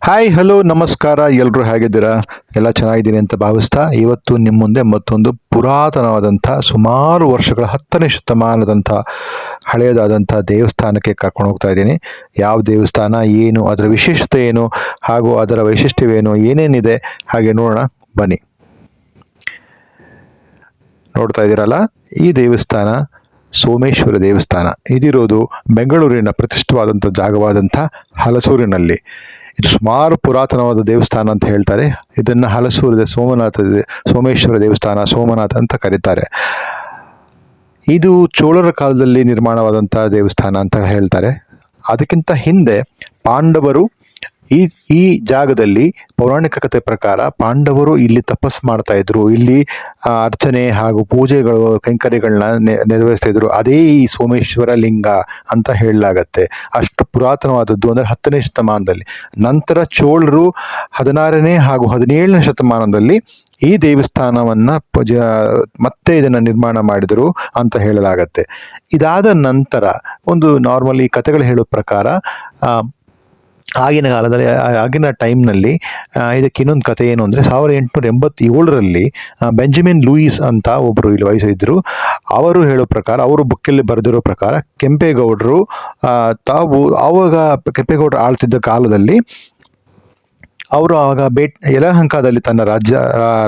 Hi hello ನಮಸ್ಕಾರ. ಎಲ್ಲರೂ ಹೇಗಿದ್ದೀರಾ? ಎಲ್ಲ ಚೆನ್ನಾಗಿದ್ದೀನಿ ಅಂತ ಭಾವಿಸ್ತಾ ಇವತ್ತು ನಿಮ್ಮ ಮುಂದೆ ಮತ್ತೊಂದು ಪುರಾತನವಾದಂಥ ಸುಮಾರು ವರ್ಷಗಳ 10ನೇ ಶತಮಾನದಂಥ ಹಳೆಯದಾದಂಥ ದೇವಸ್ಥಾನಕ್ಕೆ ಕರ್ಕೊಂಡು ಹೋಗ್ತಾ ಇದ್ದೀನಿ. ಯಾವ ದೇವಸ್ಥಾನ, ಏನು ಅದರ ವಿಶೇಷತೆ ಏನು, ಹಾಗೂ ಅದರ ವೈಶಿಷ್ಟ್ಯವೇನು, ಏನೇನಿದೆ ಹಾಗೆ ನೋಡೋಣ ಬನ್ನಿ. ನೋಡ್ತಾ ಇದ್ದೀರಲ್ಲ, ಈ ದೇವಸ್ಥಾನ ಸೋಮೇಶ್ವರ ದೇವಸ್ಥಾನ. ಇದಿರೋದು ಬೆಂಗಳೂರಿನ ಪ್ರತಿಷ್ಠಿತವಾದಂಥ ಜಾಗವಾದಂಥ ಹಲಸೂರಿನಲ್ಲಿ. ಇದು ಸುಮಾರು ಪುರಾತನವಾದ ದೇವಸ್ಥಾನ ಅಂತ ಹೇಳ್ತಾರೆ. ಇದನ್ನು ಹಲಸೂರಿನ ಸೋಮೇಶ್ವರ ದೇವಸ್ಥಾನ, ಸೋಮನಾಥ ಅಂತ ಕರೀತಾರೆ. ಇದು ಚೋಳರ ಕಾಲದಲ್ಲಿ ನಿರ್ಮಾಣವಾದಂಥ ದೇವಸ್ಥಾನ ಅಂತ ಹೇಳ್ತಾರೆ. ಅದಕ್ಕಿಂತ ಹಿಂದೆ ಪಾಂಡವರು ಈ ಜಾಗದಲ್ಲಿ, ಪೌರಾಣಿಕ ಕಥೆ ಪ್ರಕಾರ ಪಾಂಡವರು ಇಲ್ಲಿ ತಪಸ್ಸು ಮಾಡ್ತಾ ಇದ್ರು. ಇಲ್ಲಿ ಅರ್ಚನೆ ಹಾಗೂ ಪೂಜೆಗಳು, ಕೈಂಕರ್ಯಗಳನ್ನ ನೆರವೇರಿಸ್ತಾ ಇದ್ರು. ಅದೇ ಈ ಸೋಮೇಶ್ವರ ಲಿಂಗ ಅಂತ ಹೇಳಲಾಗತ್ತೆ. ಅಷ್ಟು ಪುರಾತನವಾದದ್ದು, ಅಂದ್ರೆ 10ನೇ ಶತಮಾನದಲ್ಲಿ. ನಂತರ ಚೋಳರು 16ನೇ ಹಾಗೂ 17ನೇ ಶತಮಾನದಲ್ಲಿ ಈ ದೇವಸ್ಥಾನವನ್ನ ಮತ್ತೆ ಇದನ್ನ ನಿರ್ಮಾಣ ಮಾಡಿದರು ಅಂತ ಹೇಳಲಾಗತ್ತೆ. ಇದಾದ ನಂತರ ಒಂದು ನಾರ್ಮಲಿ ಕಥೆಗಳು ಹೇಳೋ ಪ್ರಕಾರ ಆಗಿನ ಕಾಲದಲ್ಲಿ, ಆಗಿನ ಟೈಮ್ನಲ್ಲಿ ಇದಕ್ಕೆ ಇನ್ನೊಂದು ಕಥೆ ಏನು ಅಂದರೆ, 1887ರಲ್ಲಿ ಬೆಂಜಮಿನ್ ಲೂಯಿಸ್ ಅಂತ ಒಬ್ಬರು ಇಲ್ಲಿ ವಹಿಸಿದ್ರು. ಅವರು ಹೇಳೋ ಪ್ರಕಾರ, ಅವರು ಬುಕ್ಕಲ್ಲಿ ಬರೆದಿರೋ ಪ್ರಕಾರ, ಕೆಂಪೇಗೌಡರು ಆವಾಗ ಕೆಂಪೇಗೌಡರು ಆಳ್ತಿದ್ದ ಕಾಲದಲ್ಲಿ ಅವರು ಆವಾಗ ಯಲಹಂಕದಲ್ಲಿ ತನ್ನ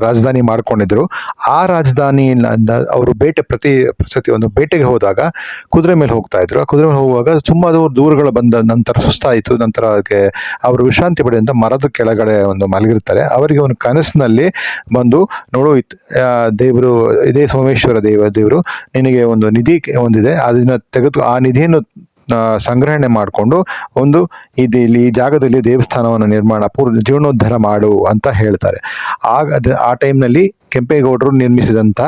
ರಾಜಧಾನಿ ಮಾಡ್ಕೊಂಡಿದ್ರು. ಆ ರಾಜಧಾನಿಯಿಂದ ಅವರು ಪ್ರತಿ ಒಂದು ಬೇಟೆಗೆ ಹೋದಾಗ ಕುದುರೆ ಮೇಲೆ ಹೋಗ್ತಾ ಇದ್ರು. ಆ ಕುದುರೆ ಮೇಲೆ ಹೋಗುವಾಗ ಸುಮಾರು ದೂರಗಳು ಬಂದ ನಂತರ ಸುಸ್ತಾಯಿತು. ನಂತರ ಅದಕ್ಕೆ ಅವರು ವಿಶ್ರಾಂತಿ ಪಡೆಯುವಂತ ಮರದ ಕೆಳಗಡೆ ಒಂದು ಮಲಗಿರ್ತಾರೆ. ಅವರಿಗೆ ಒಂದು ಕನಸಿನಲ್ಲಿ ಬಂದು, ನೋಡು ದೇವರು, ಇದೇ ಸೋಮೇಶ್ವರ ದೇವರು ನಿನಗೆ ಒಂದು ನಿಧಿ ಒಂದಿದೆ, ಅದನ್ನ ತೆಗೆದು ಆ ನಿಧಿಯನ್ನು ಸಂಗ್ರಹಣೆ ಮಾಡಿಕೊಂಡು ಈ ಜಾಗದಲ್ಲಿ ದೇವಸ್ಥಾನವನ್ನು ಜೀರ್ಣೋದ್ಧಾರ ಮಾಡು ಅಂತ ಹೇಳ್ತಾರೆ. ಆ ಟೈಮ್ನಲ್ಲಿ ಕೆಂಪೇಗೌಡರು ನಿರ್ಮಿಸಿದಂಥ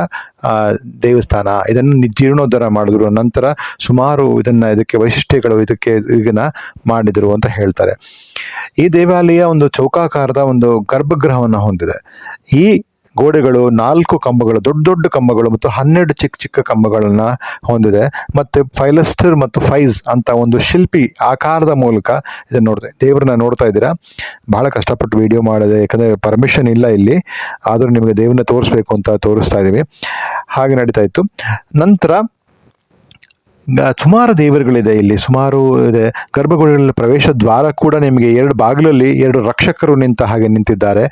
ದೇವಸ್ಥಾನ, ಇದನ್ನು ಜೀರ್ಣೋದ್ಧಾರ ಮಾಡಿದ್ರು. ನಂತರ ಸುಮಾರು ಇದಕ್ಕೆ ವೈಶಿಷ್ಟ್ಯಗಳು ಇದನ್ನ ಮಾಡಿದ್ರು ಅಂತ ಹೇಳ್ತಾರೆ. ಈ ದೇವಾಲಯ ಒಂದು ಚೌಕಾಕಾರದ ಒಂದು ಗರ್ಭಗೃಹವನ್ನು ಹೊಂದಿದೆ. ಈ ಗೋಡೆಗಳು 4 ಕಂಬಗಳು, ದೊಡ್ಡ ದೊಡ್ಡ ಕಂಬಗಳು ಮತ್ತು 12 ಚಿಕ್ಕ ಚಿಕ್ಕ ಕಂಬಗಳನ್ನ ಹೊಂದಿದೆ. ಮತ್ತೆ ಫೈಲಸ್ಟರ್ ಮತ್ತು ಫೈಸ್ ಅಂತ ಒಂದು ಶಿಲ್ಪಿ ಆಕಾರದ ಮೂಲಕ ಇದನ್ನ ದೇವರನ್ನ ನೋಡ್ತಾ ಇದ್ದೀರಾ. ಬಹಳ ಕಷ್ಟಪಟ್ಟು ವಿಡಿಯೋ ಮಾಡಿದೆ, ಯಾಕಂದ್ರೆ ಪರ್ಮಿಷನ್ ಇಲ್ಲ ಇಲ್ಲಿ. ಆದ್ರೂ ನಿಮಗೆ ದೇವ್ರನ್ನ ತೋರಿಸ್ಬೇಕು ಅಂತ ತೋರಿಸ್ತಾ ಇದೀವಿ. ಹಾಗೆ ನಡೀತಾ ಇತ್ತು. ನಂತರ ಸುಮಾರು ದೇವರುಗಳಿದೆ ಇಲ್ಲಿ, ಸುಮಾರು ಇದೆ. ಗರ್ಭಗುಡಿಗಳಲ್ಲಿ ಪ್ರವೇಶ ದ್ವಾರ ಕೂಡ ನಿಮಗೆ 2 ಬಾಗಿಲಲ್ಲಿ 2 ರಕ್ಷಕರು ನಿಂತಿದ್ದಾರೆ.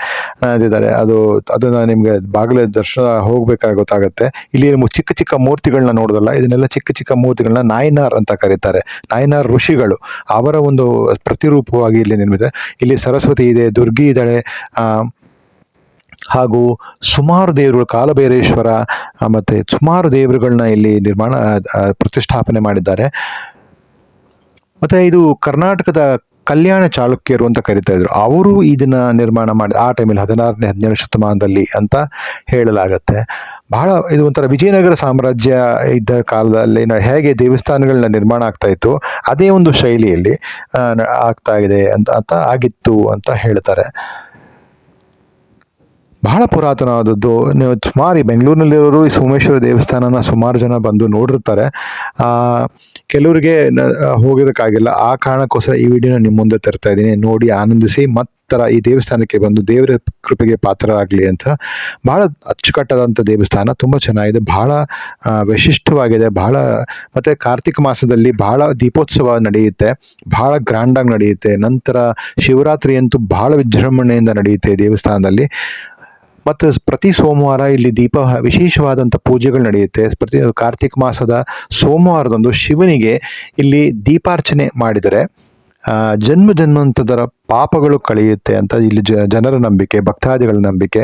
ಅದನ್ನ ನಿಮ್ಗೆ ಬಾಗಿಲ ದರ್ಶನ ಹೋಗ್ಬೇಕಾಗಿ ಗೊತ್ತಾಗುತ್ತೆ. ಇಲ್ಲಿ ಚಿಕ್ಕ ಚಿಕ್ಕ ಮೂರ್ತಿಗಳನ್ನ ನೋಡೋದಲ್ಲ, ಇದನ್ನೆಲ್ಲ ಚಿಕ್ಕ ಚಿಕ್ಕ ಮೂರ್ತಿಗಳನ್ನ ನಾಯನಾರ್ ಅಂತ ಕರೀತಾರೆ. ನಾಯನಾರ್ ಋಷಿಗಳು, ಅವರ ಒಂದು ಪ್ರತಿರೂಪವಾಗಿ ಇಲ್ಲಿ ನಿರ್ಮಿದೆ. ಇಲ್ಲಿ ಸರಸ್ವತಿ ಇದೆ, ದುರ್ಗಿ ಇದ್ದಾಳೆ, ಹಾಗೂ ಸುಮಾರು ದೇವರುಗಳು, ಕಾಲಭೈರೇಶ್ವರ ಮತ್ತೆ ಸುಮಾರು ದೇವರುಗಳನ್ನ ಇಲ್ಲಿ ಪ್ರತಿಷ್ಠಾಪನೆ ಮಾಡಿದ್ದಾರೆ. ಮತ್ತೆ ಇದು ಕರ್ನಾಟಕದ ಕಲ್ಯಾಣ ಚಾಲುಕ್ಯರು ಅಂತ ಕರಿತಾ ಇದ್ರು. ಅವರು ಇದನ್ನ ನಿರ್ಮಾಣ ಮಾಡಿ ಆ ಟೈಮಲ್ಲಿ 16ನೇ 17ನೇ ಶತಮಾನದಲ್ಲಿ ಅಂತ ಹೇಳಲಾಗತ್ತೆ. ಇದು ಒಂಥರ ವಿಜಯನಗರ ಸಾಮ್ರಾಜ್ಯ ಇದ್ದ ಕಾಲದಲ್ಲಿ ಹೇಗೆ ದೇವಸ್ಥಾನಗಳನ್ನ ನಿರ್ಮಾಣ ಆಗ್ತಾ ಇತ್ತು, ಅದೇ ಒಂದು ಶೈಲಿಯಲ್ಲಿ ಆಗ್ತಾ ಇದೆ ಆಗಿತ್ತು ಅಂತ ಹೇಳ್ತಾರೆ. ಬಹಳ ಪುರಾತನವಾದದ್ದು. ನೀವು ಸುಮಾರು ಬೆಂಗಳೂರಿನಲ್ಲಿರೋರು ಈ ಸೋಮೇಶ್ವರ ದೇವಸ್ಥಾನನ ಸುಮಾರು ಜನ ಬಂದು ನೋಡಿರ್ತಾರೆ. ಕೆಲವರಿಗೆ ಹೋಗೋದಕ್ಕಾಗಿಲ್ಲ. ಆ ಕಾರಣಕ್ಕೋಸ್ಕರ ಈ ವಿಡಿಯೋನ ನಿಮ್ಮ ಮುಂದೆ ತರ್ತಾ ಇದ್ದೀನಿ. ನೋಡಿ ಆನಂದಿಸಿ, ಈ ದೇವಸ್ಥಾನಕ್ಕೆ ಬಂದು ದೇವರ ಕೃಪೆಗೆ ಪಾತ್ರರಾಗಲಿ ಅಂತ. ಬಹಳ ಅಚ್ಚುಕಟ್ಟಾದಂಥ ದೇವಸ್ಥಾನ, ತುಂಬ ಚೆನ್ನಾಗಿದೆ, ಬಹಳ ವಿಶಿಷ್ಟವಾಗಿದೆ. ಮತ್ತೆ ಕಾರ್ತಿಕ ಮಾಸದಲ್ಲಿ ಬಹಳ ದೀಪೋತ್ಸವ ನಡೆಯುತ್ತೆ, ಬಹಳ ಗ್ರ್ಯಾಂಡಾಗಿ ನಡೆಯುತ್ತೆ. ನಂತರ ಶಿವರಾತ್ರಿ ಅಂತೂ ಬಹಳ ವಿಜೃಂಭಣೆಯಿಂದ ನಡೆಯುತ್ತೆ ದೇವಸ್ಥಾನದಲ್ಲಿ. ಮತ್ತು ಪ್ರತಿ ಸೋಮವಾರ ಇಲ್ಲಿ ವಿಶೇಷವಾದಂಥ ಪೂಜೆಗಳು ನಡೆಯುತ್ತೆ. ಪ್ರತಿ ಕಾರ್ತಿಕ ಮಾಸದ ಸೋಮವಾರದಂದು ಶಿವನಿಗೆ ಇಲ್ಲಿ ದೀಪಾರ್ಚನೆ ಮಾಡಿದರೆ ಜನ್ಮಾಂತರದ ಪಾಪಗಳು ಕಳೆಯುತ್ತೆ ಅಂತ ಇಲ್ಲಿ ಜನರ ನಂಬಿಕೆ, ಭಕ್ತಾದಿಗಳ ನಂಬಿಕೆ.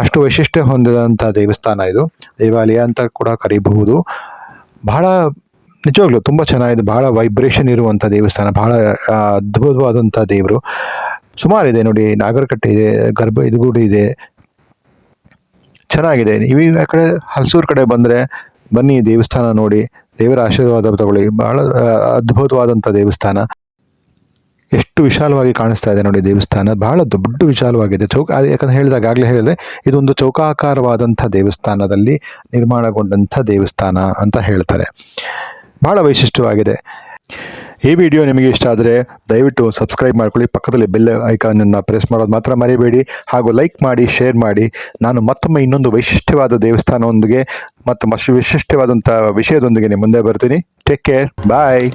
ಅಷ್ಟು ವೈಶಿಷ್ಟ್ಯ ಹೊಂದಿದಂಥ ದೇವಸ್ಥಾನ ಇದು, ದೇವಾಲಯ ಅಂತ ಕೂಡ ಕರೀಬಹುದು. ಬಹಳ ನಿಜವಾಗ್ಲೂ ತುಂಬ ಚೆನ್ನಾಗಿದೆ. ಬಹಳ ವೈಬ್ರೇಷನ್ ಇರುವಂಥ ದೇವಸ್ಥಾನ, ಬಹಳ ಅದ್ಭುತವಾದಂಥ ದೇವರು. ಸುಮಾರಿದೆ ನೋಡಿ, ನಾಗರಕಟ್ಟೆ ಇದೆ, ಗರ್ಭಗುಡಿ ಇದೆ, ಚೆನ್ನಾಗಿದೆ. ನೀವು ಈ ಕಡೆ ಹಲಸೂರು ಕಡೆ ಬಂದರೆ ಬನ್ನಿ, ದೇವಸ್ಥಾನ ನೋಡಿ, ದೇವರ ಆಶೀರ್ವಾದ ತಗೊಳ್ಳಿ. ಬಹಳ ಅದ್ಭುತವಾದಂಥ ದೇವಸ್ಥಾನ. ಎಷ್ಟು ವಿಶಾಲವಾಗಿ ಕಾಣಿಸ್ತಾ ಇದೆ ನೋಡಿ ದೇವಸ್ಥಾನ, ಬಹಳ ದೊಡ್ಡ ವಿಶಾಲವಾಗಿದೆ. ಯಾಕಂದ್ರೆ ಆಗಲೇ ಹೇಳಿದೆ, ಇದೊಂದು ಚೌಕಾಕಾರವಾದಂಥ ದೇವಸ್ಥಾನದಲ್ಲಿ ನಿರ್ಮಾಣಗೊಂಡಂಥ ದೇವಸ್ಥಾನ ಅಂತ ಹೇಳ್ತಾರೆ. ಬಹಳ ವೈಶಿಷ್ಟ್ಯವಾಗಿದೆ. ಈ ವಿಡಿಯೋ ನಿಮಗೆ ಇಷ್ಟ ಆದರೆ ದಯವಿಟ್ಟು ಸಬ್ಸ್ಕ್ರೈಬ್ ಮಾಡ್ಕೊಳ್ಳಿ, ಪಕ್ಕದಲ್ಲಿ ಬೆಲ್ ಐಕಾನನ್ನು ಪ್ರೆಸ್ ಮಾಡೋದು ಮಾತ್ರ ಮರಿಬೇಡಿ, ಹಾಗೂ ಲೈಕ್ ಮಾಡಿ, ಶೇರ್ ಮಾಡಿ. ನಾನು ಮತ್ತೊಮ್ಮೆ ಇನ್ನೊಂದು ವೈಶಿಷ್ಟ್ಯವಾದ ದೇವಸ್ಥಾನದೊಂದಿಗೆ ಮತ್ತು ವಿಶಿಷ್ಟವಾದಂಥ ವಿಷಯದೊಂದಿಗೆ ನಿಮ್ಮ ಮುಂದೆ ಬರ್ತೀನಿ. ಟೇಕ್ ಕೇರ್, ಬಾಯ್.